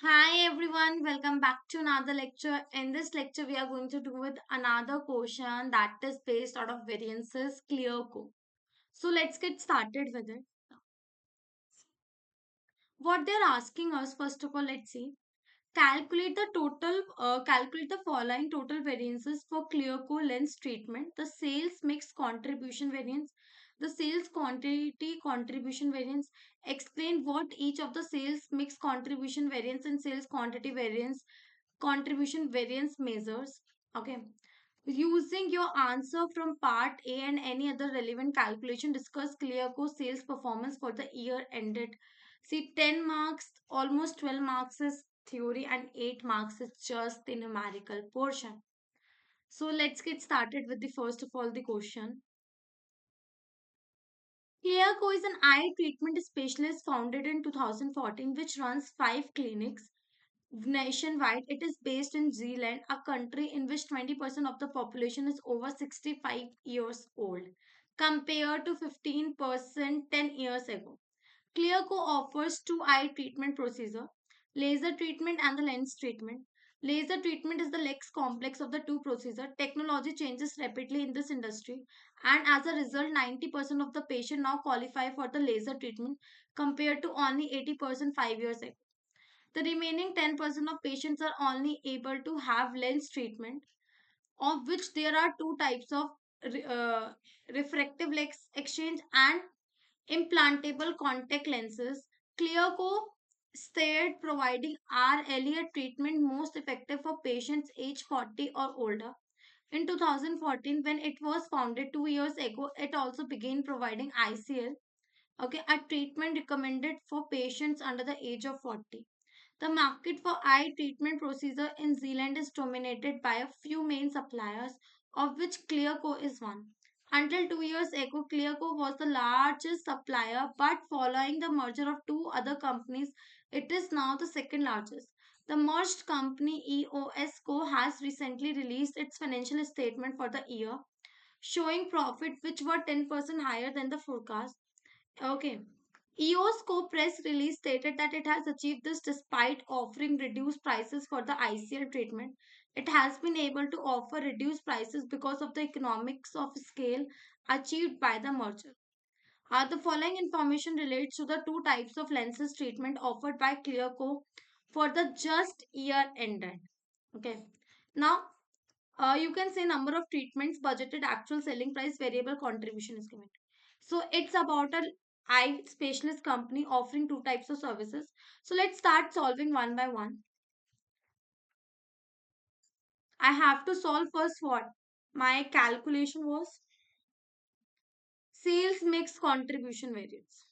Hi everyone, welcome back to another lecture. In this lecture, we are going to do with another question that is based out of variances clear code. So let's get started with it. What they're asking us, first of all, let's see. Calculate the following total variances for clear core lens treatment. The sales mix contribution variance, the sales quantity contribution variance. Explain what each of the sales mix contribution variance and sales quantity variance contribution variance measures. Okay. Using your answer from part A and any other relevant calculation, discuss Clearco sales performance for the year ended. See, 10 marks, almost 12 marks is theory and 8 marks is just the numerical portion. So let's get started with the first of all the question. Clearco is an eye treatment specialist founded in 2014 which runs 5 clinics nationwide. It is based in Zealand, a country in which 20% of the population is over 65 years old, compared to 15% 10 years ago. Clearco offers two eye treatment procedure, laser treatment and the lens treatment. Laser treatment is the less complex of the two procedures. Technology changes rapidly in this industry, and as a result, 90% of the patient now qualify for the laser treatment compared to only 80% 5 years ago. The remaining 10% of patients are only able to have lens treatment, of which there are two types of refractive lens exchange and implantable contact lenses. Clearco stated providing our earlier treatment most effective for patients age 40 or older. In 2014, when it was founded 2 years ago, it also began providing ICL, okay, a treatment recommended for patients under the age of 40. The market for eye treatment procedure in Zealand is dominated by a few main suppliers, of which Clearco is one. Until 2 years ago, Clearco was the largest supplier, but following the merger of two other companies, it is now the second largest. The merged company EOSCO has recently released its financial statement for the year, showing profit which were 10% higher than the forecast. Okay. EOSCO press release stated that it has achieved this despite offering reduced prices for the ICL treatment. It has been able to offer reduced prices because of the economics of scale achieved by the merger. The following information relates to the two types of lenses treatment offered by Clearco for the just year ended. Okay. Now, you can say number of treatments, budgeted, actual selling price, variable contribution is given. So it's about a eye specialist company offering two types of services. So let's start solving one by one. I have to solve first what my calculation was, sales mix contribution variance.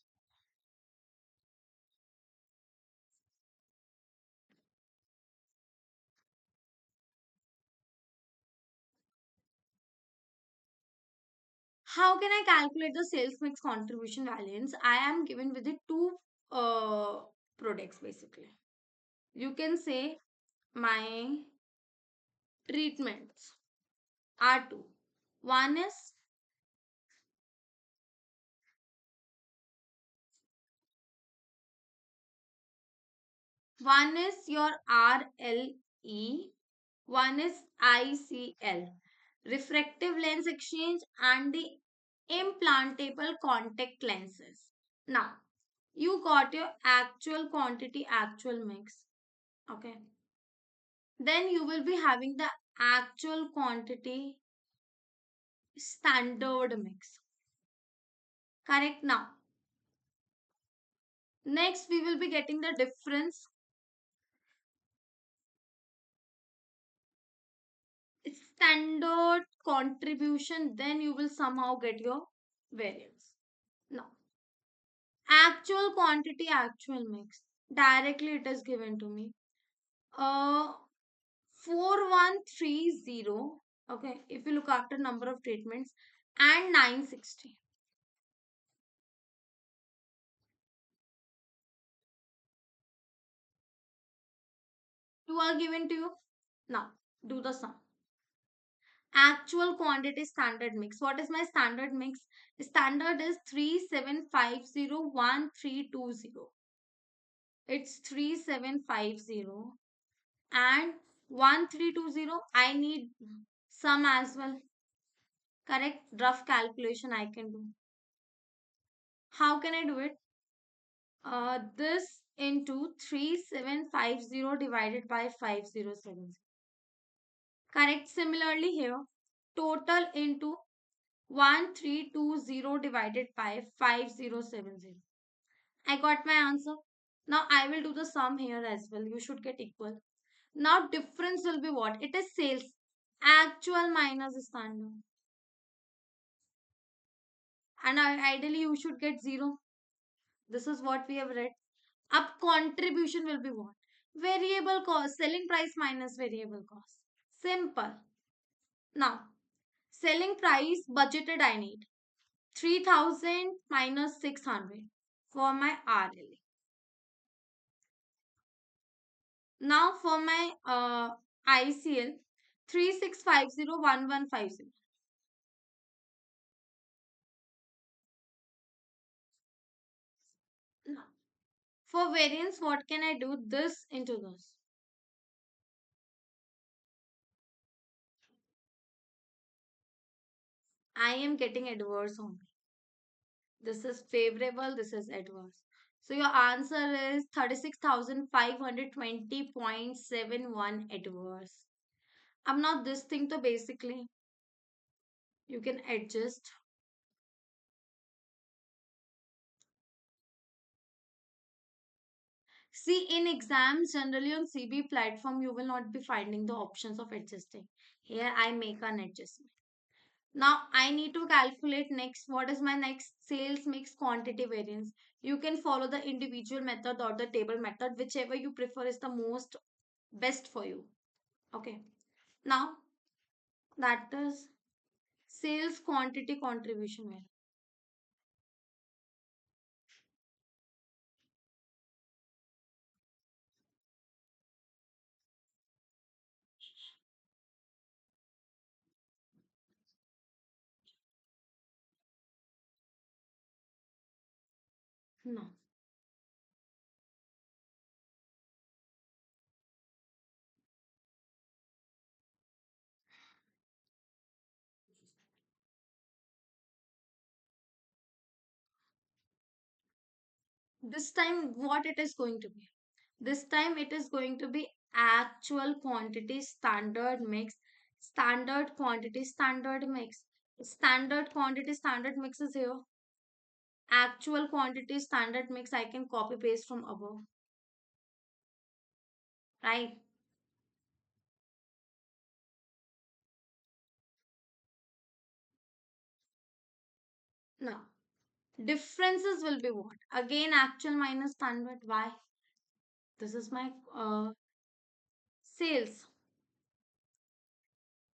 How can I calculate the sales mix contribution variance? I am given with the two products basically. You can say my treatments are two. One is One is your RLE, one is ICL, refractive lens exchange, and the implantable contact lenses. Now, you got your actual quantity, actual mix. Okay. Then you will be having the actual quantity standard mix. Correct now. Next, we will be getting the difference standard contribution, then you will somehow get your variance. Now, actual quantity, actual mix. Directly it is given to me. Uh, 4130. Okay, if you look after number of treatments and 960. Two are given to you. Now, do the sum. Actual quantity standard mix. What is my standard mix? Standard is 37501320. It's 3750 and 1320. I need some as well. Correct? Rough calculation I can do. How can I do it? This into 3750 divided by 5070. Correct. Similarly here, total into 1320 divided by 5070. I got my answer. Now I will do the sum here as well. You should get equal. Now difference will be what? It is sales. Actual minus standard. And ideally you should get 0. This is what we have read. Up contribution will be what? Variable cost. Selling price minus variable cost. Simple. Now, selling price budgeted I need 3000 minus 600 for my RLA. Now for my ICL 36501150. Now, for variance, what can I do? This into this. I am getting adverse only. This is favorable, this is adverse. So your answer is 36,520.71 adverse. I'm not this thing, so basically you can adjust. See, in exams, generally on CB platform, you will not be finding the options of adjusting. Here I make an adjustment. Now I need to calculate next what is my next sales mix quantity variance. You can follow the individual method or the table method, whichever you prefer is the most best for you. Okay. Now that is sales quantity contribution value. No. This time what it is going to be? This time it is going to be actual quantity standard mix, standard quantity standard mix. Standard quantity standard mix is here. Actual quantity standard mix I can copy paste from above. Right? Now, differences will be what? Again, actual minus standard. Why? This is my sales.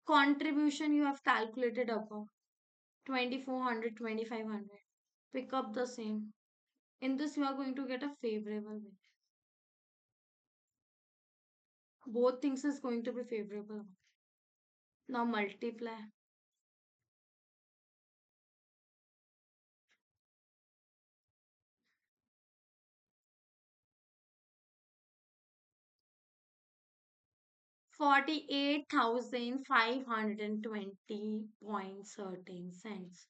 Contribution you have calculated above. 2400, 2500. Pick up the same. In this, you are going to get a favorable win. Both things is going to be favorable. Now multiply. 48,520.13 cents.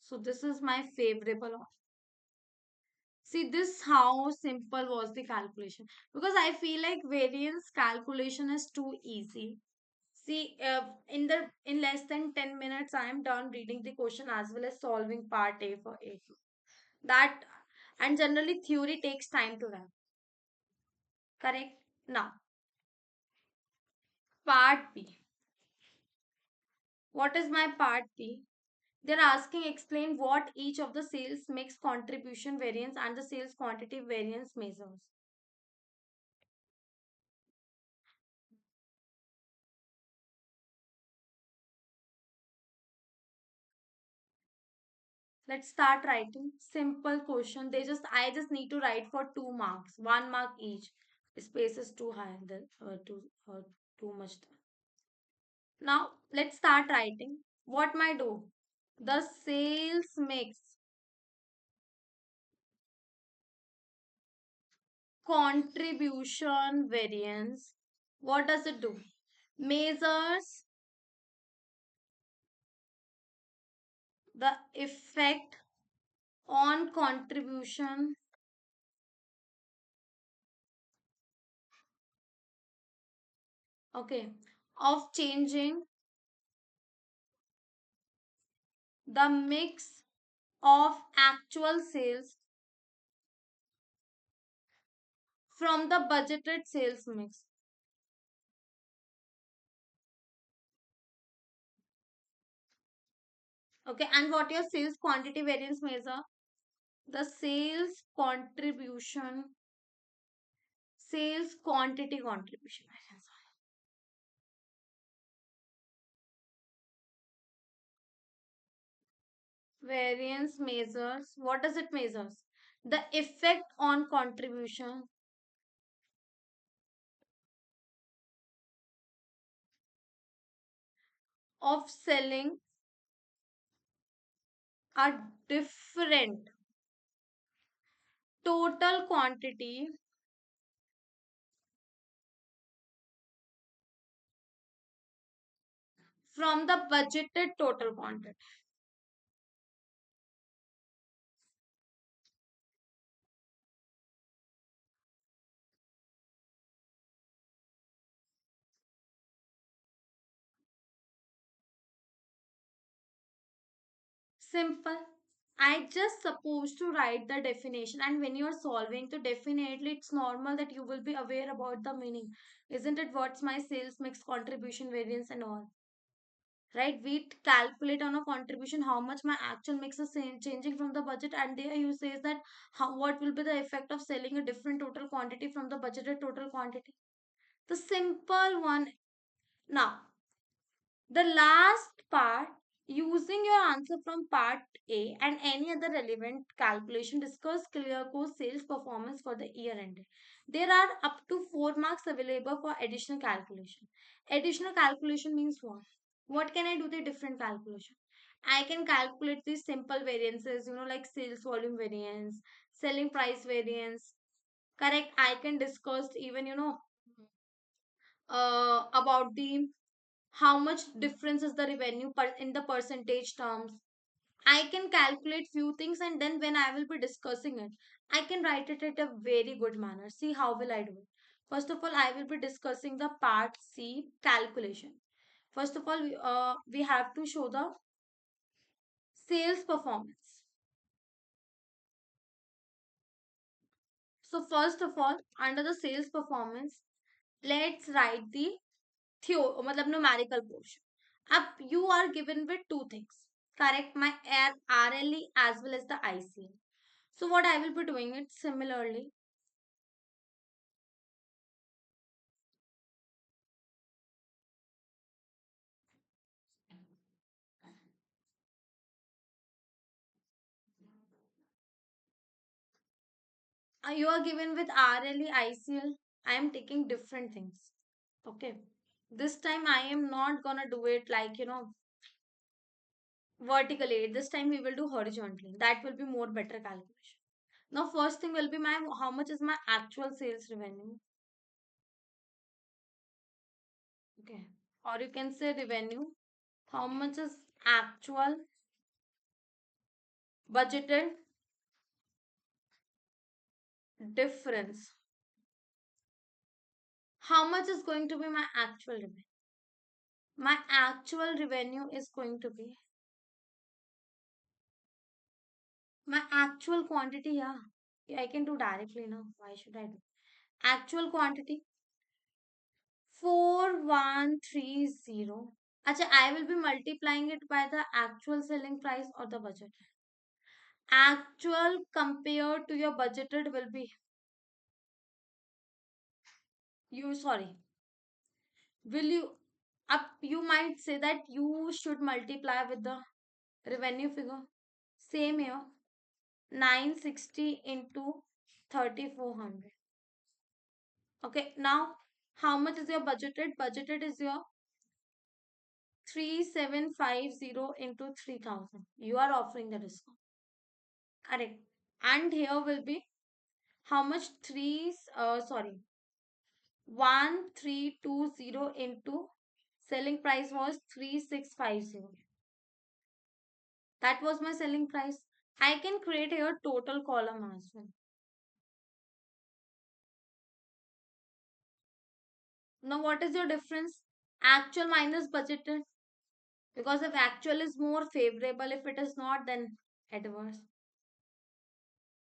So this is my favorable. See this how simple was the calculation, because I feel like variance calculation is too easy. See, in less than 10 minutes, I am done reading the question as well as solving part A for A. That and generally theory takes time to run. Correct? Now, part B. What is my part B? They're asking explain what each of the sales mix contribution variance and the sales quantity variance measures. Let's start writing. Simple question. I just need to write for 2 marks, 1 mark each. Space is too high, too much. Now let's start writing. What might do? The sales mix contribution variance. What does it do? Measures the effect on contribution, okay, of changing the mix of actual sales from the budgeted sales mix. Okay, and what your sales quantity variance measure? The sales quantity contribution variance. Variance measures. What does it measures? The effect on contribution of selling a different total quantity from the budgeted total quantity. Simple. I just supposed to write the definition, and when you're solving, so definitely it's normal that you will be aware about the meaning. Isn't it? What's my sales mix contribution variance and all? Right? We calculate on a contribution how much my actual mix is changing from the budget, and there you says that how what will be the effect of selling a different total quantity from the budgeted total quantity. The simple one. Now, the last part, using your answer from part A and any other relevant calculation, discuss clear course sales performance for the year ended. There are up to 4 marks available for additional calculation. Additional calculation means what? What can I do the different calculation? I can calculate these simple variances, like sales volume variance, selling price variance. Correct. I can discuss even, about the how much difference is the revenue in the percentage terms. I can calculate few things, and then when I will be discussing it, I can write it at a very good manner. See how will I do it. First of all, I will be discussing the part C, calculation. First of all, we have to show the sales performance. So first of all, under the sales performance, let's write the मतलब numerical portion. Up you are given with two things. Correct my RLE as well as the ICL. So what I will be doing it similarly. You are given with RLE, ICL. I am taking different things. Okay. This time I am not gonna do it like vertically. This time we will do horizontally. That will be more better calculation. Now first thing will be my how much is my actual sales revenue. Okay. Or you can say revenue. How much is actual budgeted difference? How much is going to be my actual revenue? My actual revenue is going to be my actual quantity. Yeah, I can do directly now. Why should I do? Actual quantity 4130. Acha, I will be multiplying it by the actual selling price or the budget. Actual compared to your budgeted will be you sorry. Will you up you might say that you should multiply with the revenue figure. Same here. 960 into 3400. Okay, now how much is your budgeted? Budgeted is your 3750 into 3000. You are offering the discount. Correct. And here will be How much? Sorry, 1320 into selling price was 3650. That was my selling price. I can create here total column as well. Now, what is your difference? Actual minus budgeted. Because if actual is more favorable, if it is not, then adverse.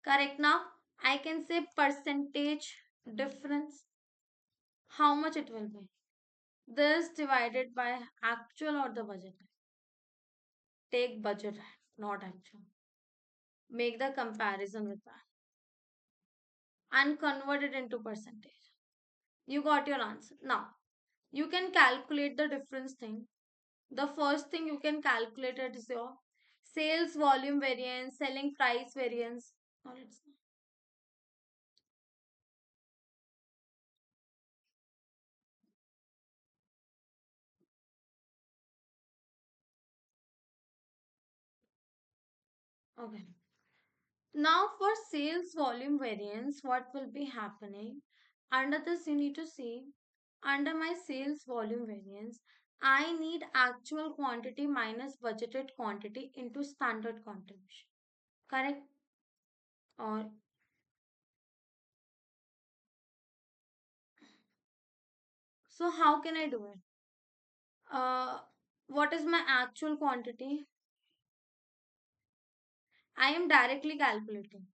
Correct. Now, I can say percentage difference. How much it will be? This divided by actual or the budget. Take budget, not actual. Make the comparison with that and convert it into percentage. You got your answer. Now, you can calculate the difference thing. The first thing you can calculate it is your sales volume variance, selling price variance. Or it's okay. Now for sales volume variance, what will be happening? Under this, you need to see under my sales volume variance, I need actual quantity minus budgeted quantity into standard contribution. Correct? Or so how can I do it? What is my actual quantity? I am directly calculating.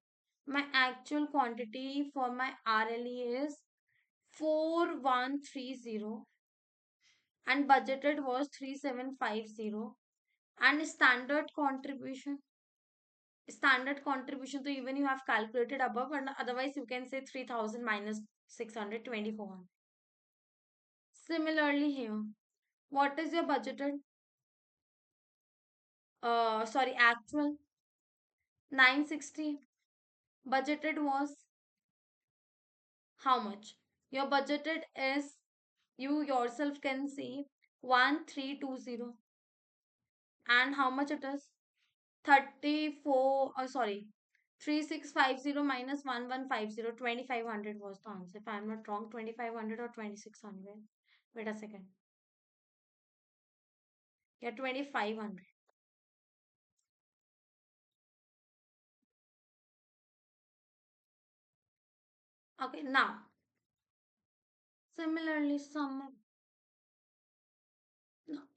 My actual quantity for my RLE is 4130 and budgeted was 3750 and standard contribution, so even you have calculated above and otherwise you can say 3000 minus 600 2400. Similarly here, what is your budgeted, sorry, actual 960, budgeted was how much? Your budgeted is, you yourself can see, 1320 and how much it is? 34, sorry, 3650 minus 1150, 2500 was the answer. If I'm not wrong, 2500 or 2600. Wait a second. Yeah, 2500. Okay, now, similarly, some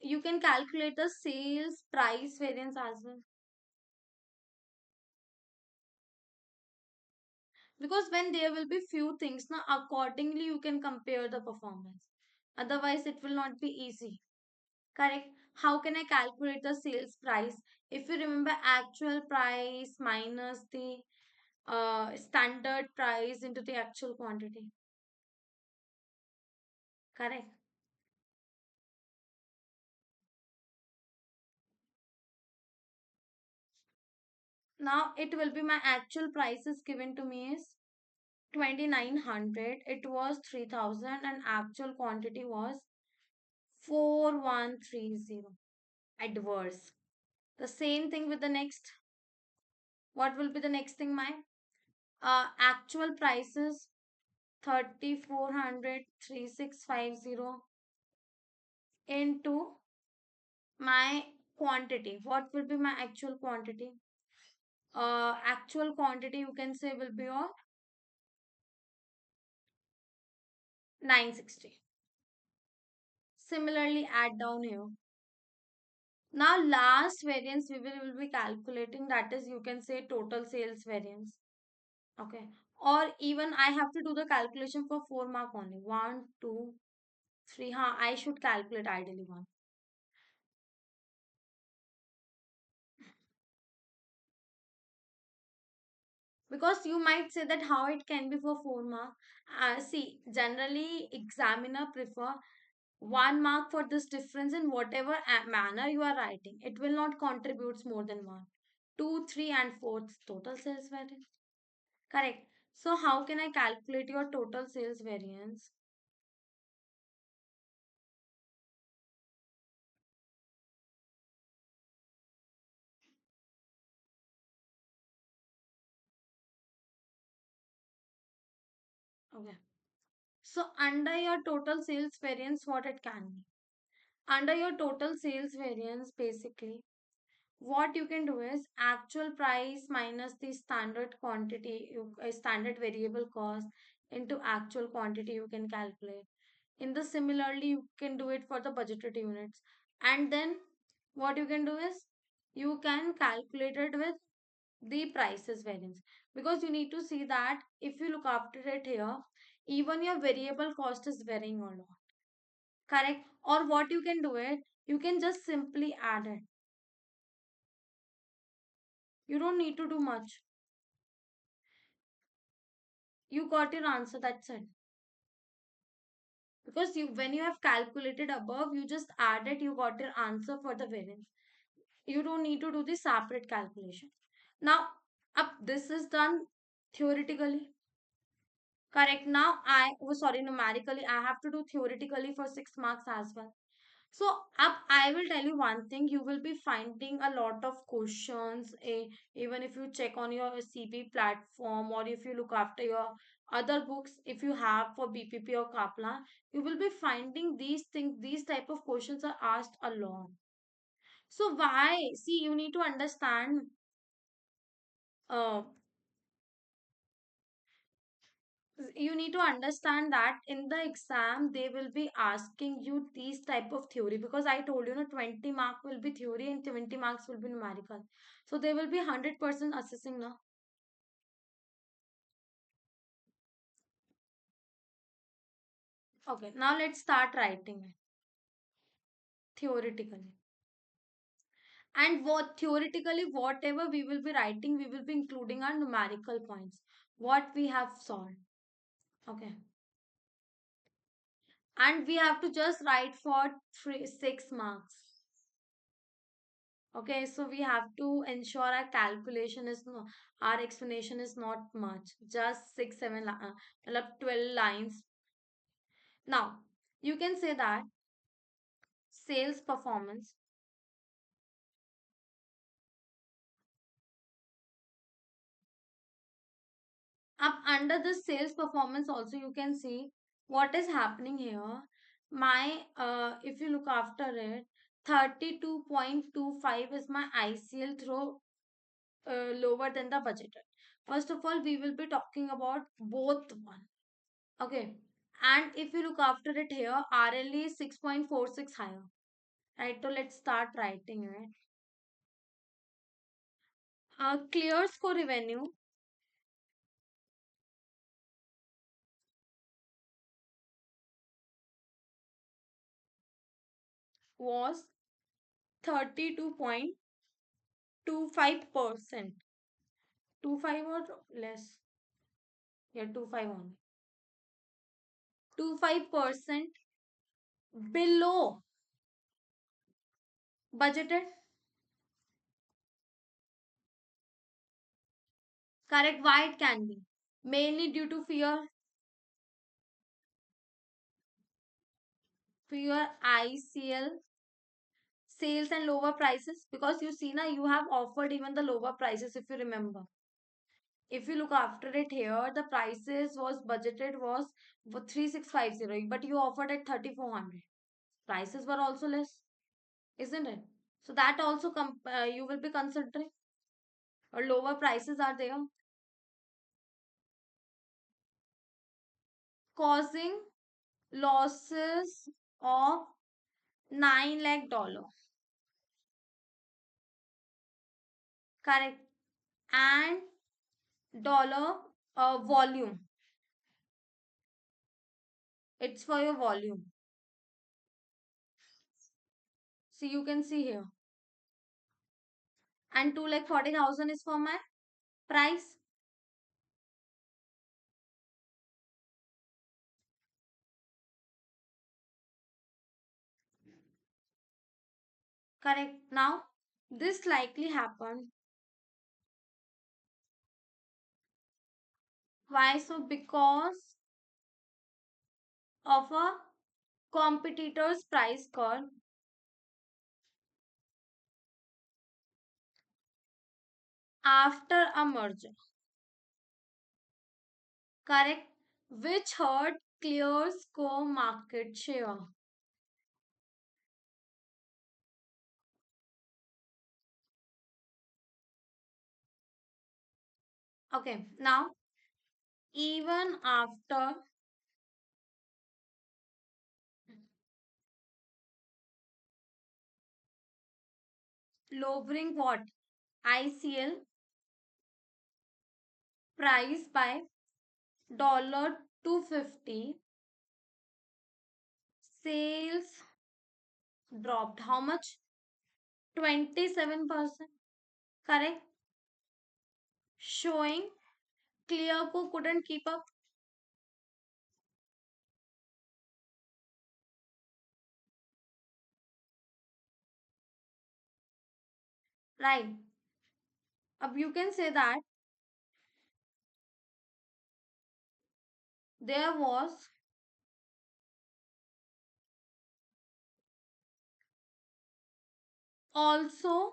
you can calculate the sales price variance as well. Because when there will be few things, now accordingly you can compare the performance. Otherwise, it will not be easy. Correct. How can I calculate the sales price? If you remember, actual price minus the standard price into the actual quantity. Correct. Now it will be my actual prices given to me is 2900. It was 3000 and actual quantity was 4130. Adverse. The same thing with the next. What will be the next thing, my actual prices 3400 3650 into my quantity. What will be my actual quantity? Actual quantity you can say will be of 960. Similarly, add down here. Now, last variance we will be calculating, that is, you can say total sales variance. Okay. Or even I have to do the calculation for 4 mark only. One, two, three. I should calculate ideally one. Because you might say that how it can be for 4 mark. See, generally examiner prefer 1 mark for this difference in whatever manner you are writing. It will not contribute more than one. Two, three, and fourth total sales variance. Correct. So how can I calculate your total sales variance? Okay. So under your total sales variance, what it can be? Under your total sales variance, basically, what you can do is actual price minus the standard quantity, standard variable cost into actual quantity you can calculate. In the similarly, you can do it for the budgeted units. And then what you can do is you can calculate it with the prices variance, because you need to see that if you look after it here, even your variable cost is varying or not. Correct? Or what you can do it, you can just simply add it. You don't need to do much. You got your answer, that's it. Because you, when you have calculated above, you just add it, you got your answer for the variance. You don't need to do the separate calculation. Now, up this is done theoretically. Correct. Now I oh sorry, numerically I have to do theoretically for 6 marks as well. So up I will tell you one thing, you will be finding a lot of questions, even if you check on your CB platform, or if you look after your other books, if you have for BPP or Kaplan, you will be finding these things, these type of questions are asked a lot. So why? See, you need to understand. Uh, you need to understand that in the exam they will be asking you these type of theory, because I told you, 20 mark will be theory and 20 marks will be numerical. So they will be 100% assessing now. Okay, now let's start writing it theoretically. And what theoretically, whatever we will be writing, we will be including our numerical points, what we have solved. Okay. And we have to just write for 6 marks. Okay, so we have to ensure our calculation is no, our explanation is not much, just 6, 7, 12 lines. Now, you can say that sales performance. Up under the sales performance, also you can see what is happening here. My, if you look after it, 32.25 is my ICL through lower than the budgeted. First of all, we will be talking about both one. Okay. And if you look after it here, RLE is 6.46 higher. Right, so let's start writing it. Clear score revenue was 32.25%. 25 or less? Yeah, 25 only. 25% below budgeted. Correct, why it can be? Mainly due to fear ICL sales and lower prices, because you see now you have offered even the lower prices, if you remember. If you look after it here, the prices was budgeted was for 3650, but you offered at 3400. Prices were also less, isn't it? So that also you will be considering, or lower prices are there, causing losses of 9 lakh dollar. Correct. And dollar volume. It's for your volume. See, you can see here. And 2 lakh 40,000 is for my price. Correct. Now, this likely happened. Why so? Because of a competitor's price call after a merger. Correct. Which hurt Clear's core market share? Okay, now even after lowering what? ICL price by $250, sales dropped. How much? 27%. Correct? Showing Clearco couldn't keep up. Right. You can say that there was also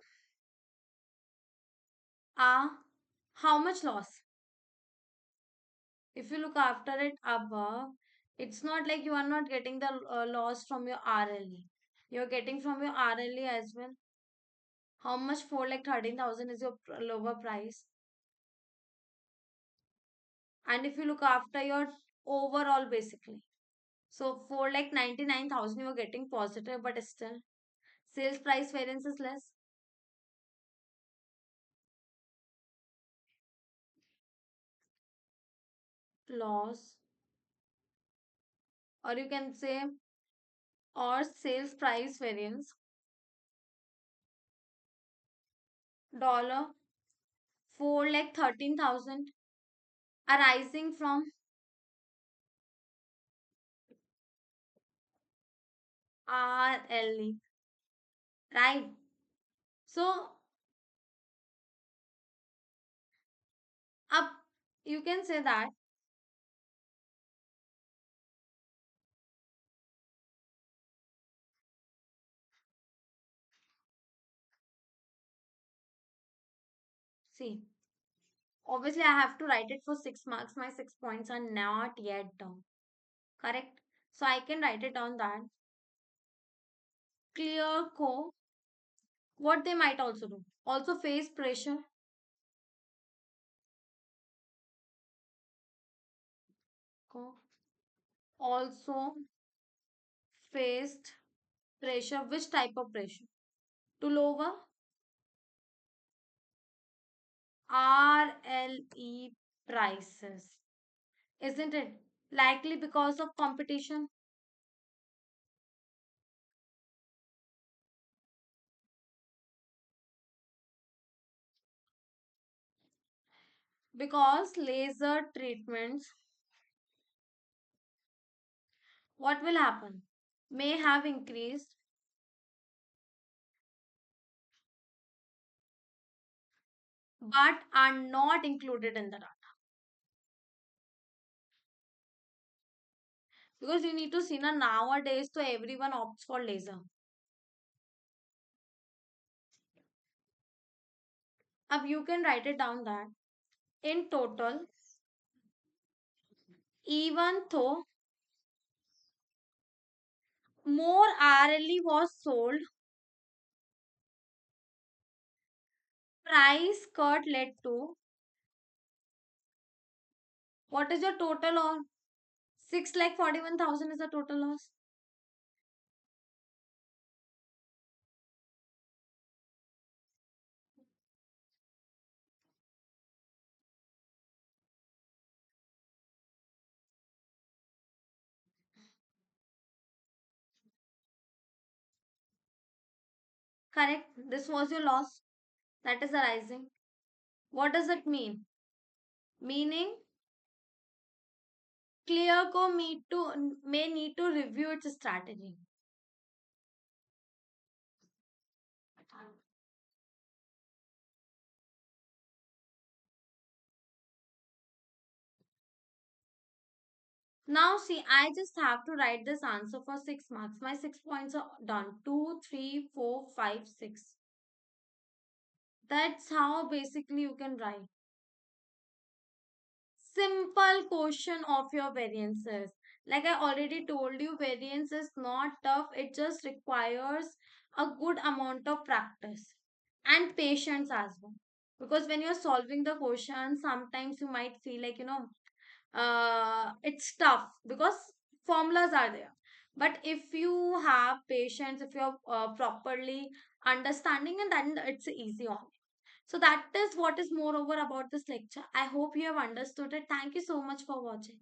a how much loss? If you look after it above, it's not like you are not getting the loss from your RLE. You're getting from your RLE as well. How much for like 13,000 is your lower price? And if you look after your overall basically. So for like 99,000 you are getting positive, but still sales price variance is less. Loss, or you can say, or sales price variance dollar for like 13,000 arising from RLE, right? So up, you can say that, see, obviously I have to write it for 6 marks. My 6 points are not yet down, correct? So I can write it down that clear co, what they might also do, also face pressure, co, also faced pressure. Which type of pressure? To lower RLE prices, isn't it? Likely because of competition, because laser treatments, what will happen? May have increased but are not included in the data. Because you need to see now nowadays, so everyone opts for laser. Now you can write it down that in total, even though more RLE was sold, price cut led to what is your total loss? 6,41,000 is the total loss. Correct. This was your loss that is arising. What does it mean? Meaning Clearco may need to review its strategy. Now, see, I just have to write this answer for 6 marks. My 6 points are done. 2, 3, 4, 5, 6. That's how basically you can write. Simple question of your variances. Like I already told you, variance is not tough, it just requires a good amount of practice and patience as well. Because when you're solving the question, sometimes you might feel like, it's tough because formulas are there. But if you have patience, if you're properly understanding, and then it's easy on. So that is what is moreover about this lecture. I hope you have understood it. Thank you so much for watching.